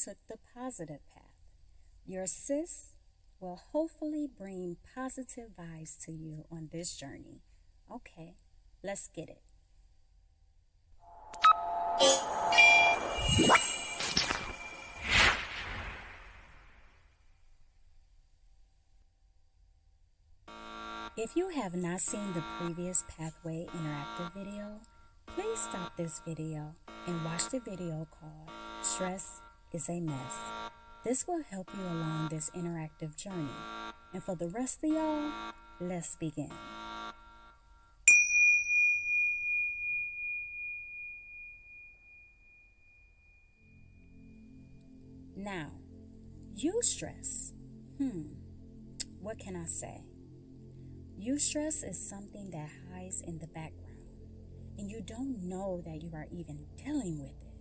took the positive path. Your sis will hopefully bring positive vibes to you on this journey. Okay, let's get it. If you have not seen the previous Pathway interactive video, please stop this video and watch the video called Stress is a Mess. This will help you along this interactive journey. And for the rest of y'all, let's begin. Now, Eustress. What can I say? Eustress is something that hides in the background, and you don't know that you are even dealing with it.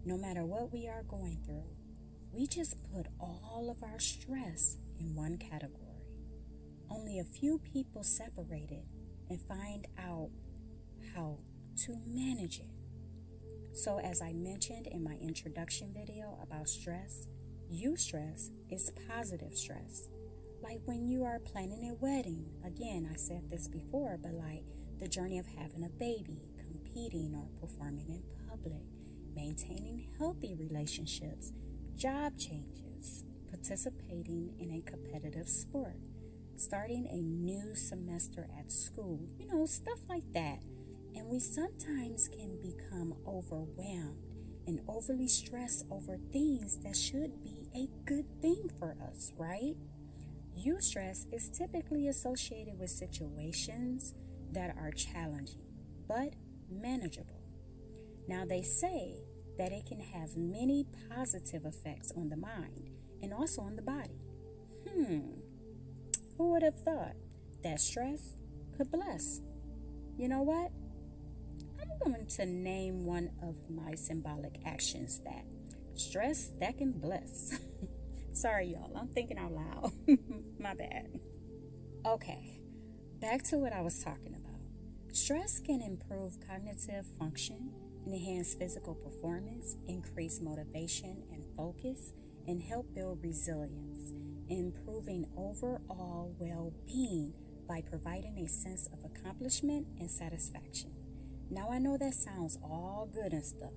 No matter what we are going through, we just put all of our stress in one category. Only a few people separate it and find out how to manage it. So as I mentioned in my introduction video about stress, Eustress is positive stress. Like when you are planning a wedding, again, I said this before, but like the journey of having a baby, competing or performing in public, maintaining healthy relationships, job changes, participating in a competitive sport, starting a new semester at school, stuff like that. And we sometimes can become overwhelmed and overly stressed over things that should be a good thing for us, right? Eustress is typically associated with situations that are challenging but manageable. Now, they say that it can have many positive effects on the mind and also on the body. Who would have thought that stress could bless? You know what? I'm going to name one of my symbolic actions that stress that can bless. Sorry, y'all. I'm thinking out loud. My bad. Okay, back to what I was talking about. Stress can improve cognitive function, enhance physical performance, increase motivation and focus, and help build resilience, improving overall well-being by providing a sense of accomplishment and satisfaction. Now, I know that sounds all good and stuff,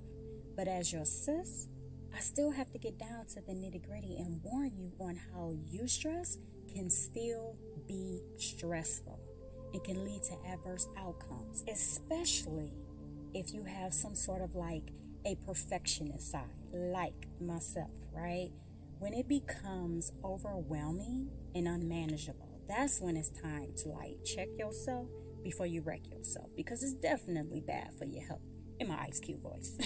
but as your sis, I still have to get down to the nitty-gritty and warn you on how Eustress can still be stressful and can lead to adverse outcomes, especially if you have some sort of like a perfectionist side, like myself, right? When it becomes overwhelming and unmanageable, that's when it's time to like check yourself before you wreck yourself, because it's definitely bad for your health. In my Ice Cube voice.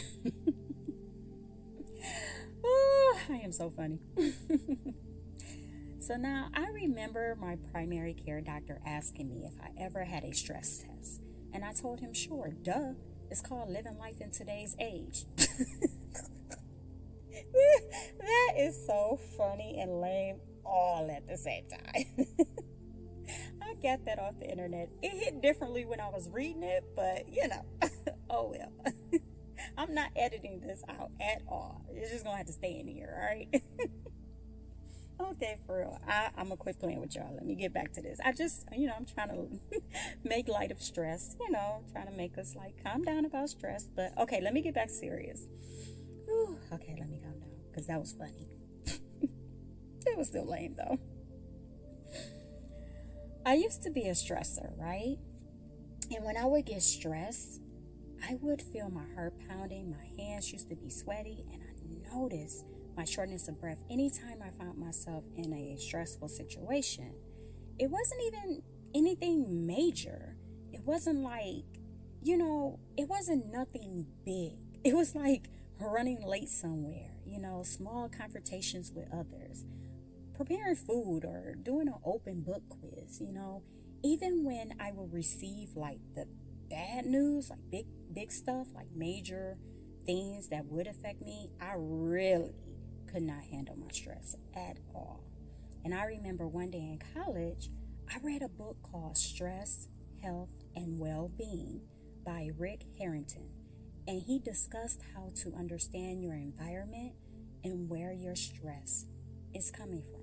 Oh, I am so funny. So now I remember my primary care doctor asking me if I ever had a stress test. And I told him, sure, duh. It's called living life in today's age. That is so funny and lame all at the same time. I got that off the internet. It hit differently when I was reading it, but oh well. I'm not editing this out at all. It's just gonna have to stay in here, all right? Okay, for real. I'm gonna quit playing with y'all. Let me get back to this. I'm trying to make light of stress, trying to make us like calm down about stress. But okay, let me get back serious. Whew, okay, let me calm down because that was funny. It was still lame though. I used to be a stressor, right? And when I would get stressed, I would feel my heart pounding, my hands used to be sweaty, and I noticed my shortness of breath anytime I found myself in a stressful situation. It wasn't even anything major. It wasn't like, it wasn't nothing big. It was like running late somewhere, small confrontations with others, preparing food or doing an open book quiz, even when I would receive like the bad news, like big stuff, like major things that would affect me, I really could not handle my stress at all. And I remember one day in college, I read a book called Stress, Health, and Well-Being by Rick Harrington. And he discussed how to understand your environment and where your stress is coming from.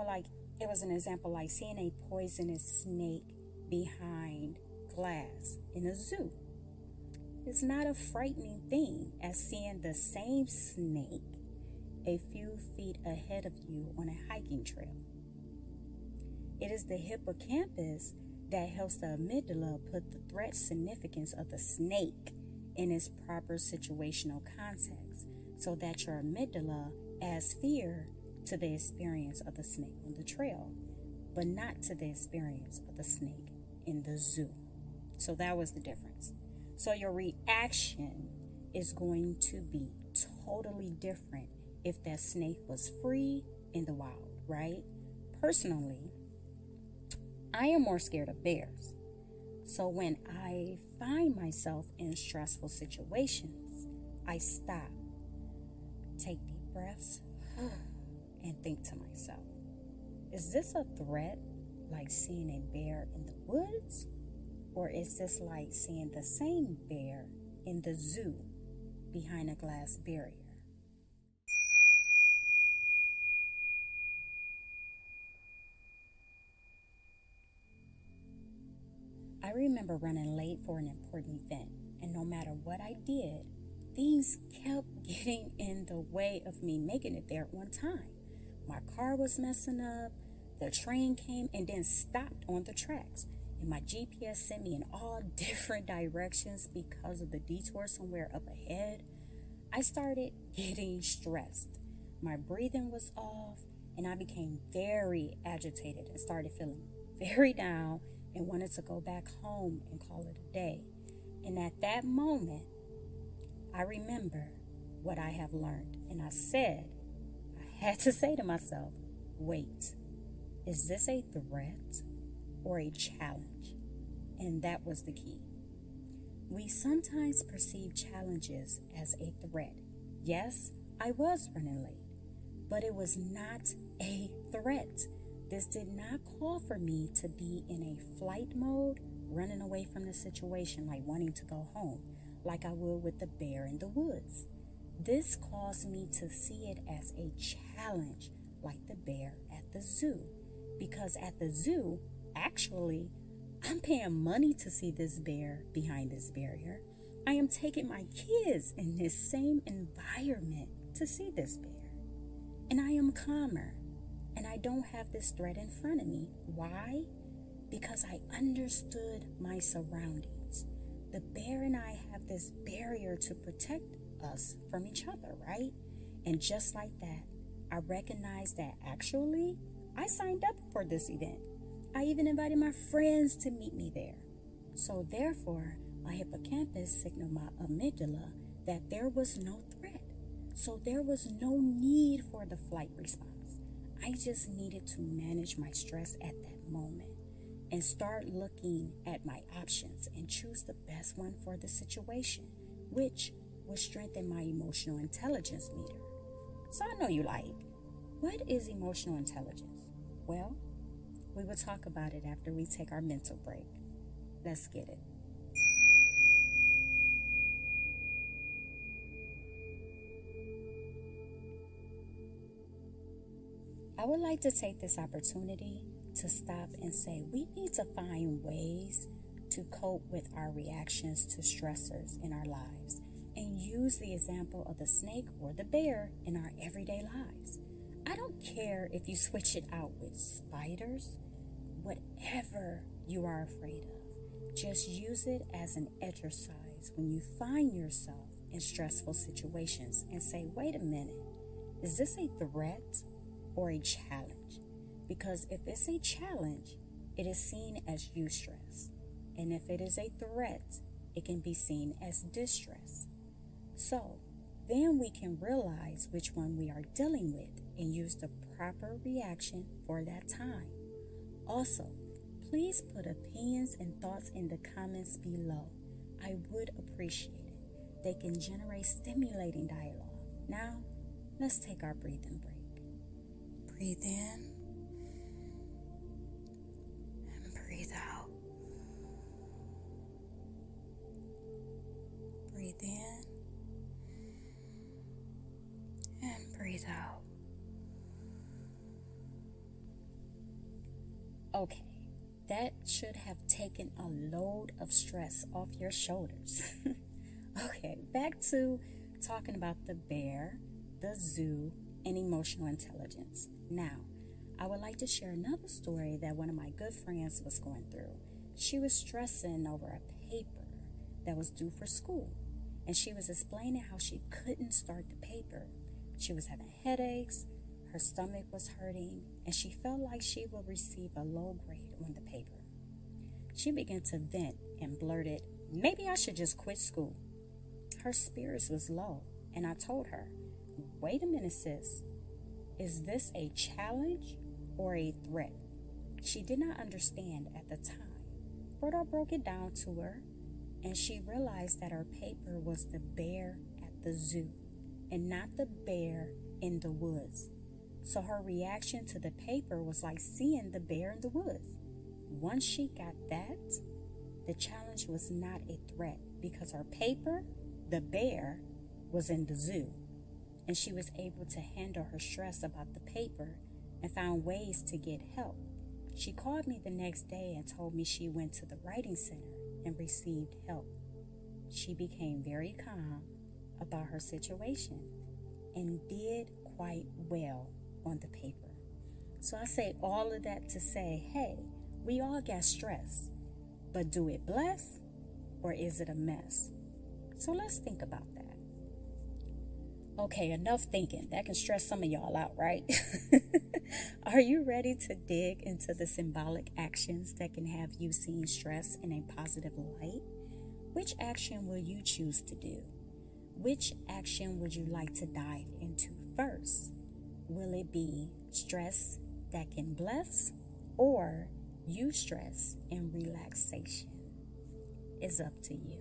Like it was an example like seeing a poisonous snake behind glass in a zoo. It's not a frightening thing as seeing the same snake a few feet ahead of you on a hiking trail. It is the hippocampus that helps the amygdala put the threat significance of the snake in its proper situational context so that your amygdala adds fear to the experience of the snake on the trail, but not to the experience of the snake in the zoo. So that was the difference. So your reaction is going to be totally different if that snake was free in the wild, right? Personally, I am more scared of bears. So when I find myself in stressful situations, I stop, take deep breaths, and think to myself, is this a threat like seeing a bear in the woods? Or is this like seeing the same bear in the zoo behind a glass barrier? I remember running late for an important event, and no matter what I did, things kept getting in the way of me making it there on time. My car was messing up, the train came and then stopped on the tracks, and my GPS sent me in all different directions because of the detour somewhere up ahead. I started getting stressed. My breathing was off, and I became very agitated and started feeling very down and wanted to go back home and call it a day. And at that moment, I remember what I have learned. And I had to say to myself, wait, is this a threat or a challenge? And that was the key. We sometimes perceive challenges as a threat. Yes, I was running late, but it was not a threat. This did not call for me to be in a flight mode, running away from the situation, like wanting to go home, like I would with the bear in the woods. This caused me to see it as a challenge, like the bear at the zoo. Because at the zoo, actually, I'm paying money to see this bear behind this barrier. I am taking my kids in this same environment to see this bear. And I am calmer. And I don't have this threat in front of me. Why? Because I understood my surroundings. The bear and I have this barrier to protect us from each other, right? And just like that, I recognized that actually I signed up for this event. I even invited my friends to meet me there. So therefore, my hippocampus signaled my amygdala that there was no threat. So there was no need for the flight response. I just needed to manage my stress at that moment and start looking at my options and choose the best one for the situation, which will strengthen my emotional intelligence meter. So I know you like, what is emotional intelligence? Well, we will talk about it after we take our mental break. Let's get it. I would like to take this opportunity to stop and say we need to find ways to cope with our reactions to stressors in our lives and use the example of the snake or the bear in our everyday lives. I don't care if you switch it out with spiders, whatever you are afraid of. Just use it as an exercise when you find yourself in stressful situations and say, wait a minute, is this a threat or a challenge? Because if it's a challenge, it is seen as eustress. And if it is a threat, it can be seen as distress. So then we can realize which one we are dealing with and use the proper reaction for that time. Also, please put opinions and thoughts in the comments below. I would appreciate it. They can generate stimulating dialogue. Now, let's take our breathing break. Breathe in and breathe out. Breathe in breathe out. Okay, that should have taken a load of stress off your shoulders. Okay, back to talking about the bear, the zoo, and emotional intelligence. Now, I would like to share another story that one of my good friends was going through. She was stressing over a paper that was due for school, and she was explaining how she couldn't start the paper. She was having headaches, her stomach was hurting, and she felt like she would receive a low grade on the paper. She began to vent and blurted, "Maybe I should just quit school." Her spirits was low, and I told her, "Wait a minute, sis. Is this a challenge or a threat?" She did not understand at the time, but I broke it down to her, and she realized that her paper was the bear at the zoo and not the bear in the woods. So her reaction to the paper was like seeing the bear in the woods. Once she got that, the challenge was not a threat because her paper, the bear, was in the zoo, and she was able to handle her stress about the paper and found ways to get help. She called me the next day and told me she went to the writing center and received help. She became very calm about her situation and did quite well on the paper. So I say all of that to say, hey, we all got stress, but do it bless or is it a mess? So let's think about that. Okay, enough thinking. That can stress some of y'all out, right? Are you ready to dig into the symbolic actions that can have you seeing stress in a positive light? Which action will you choose to do? Which action would you like to dive into first? Will it be stress that can bless or eustress and relaxation? It's up to you.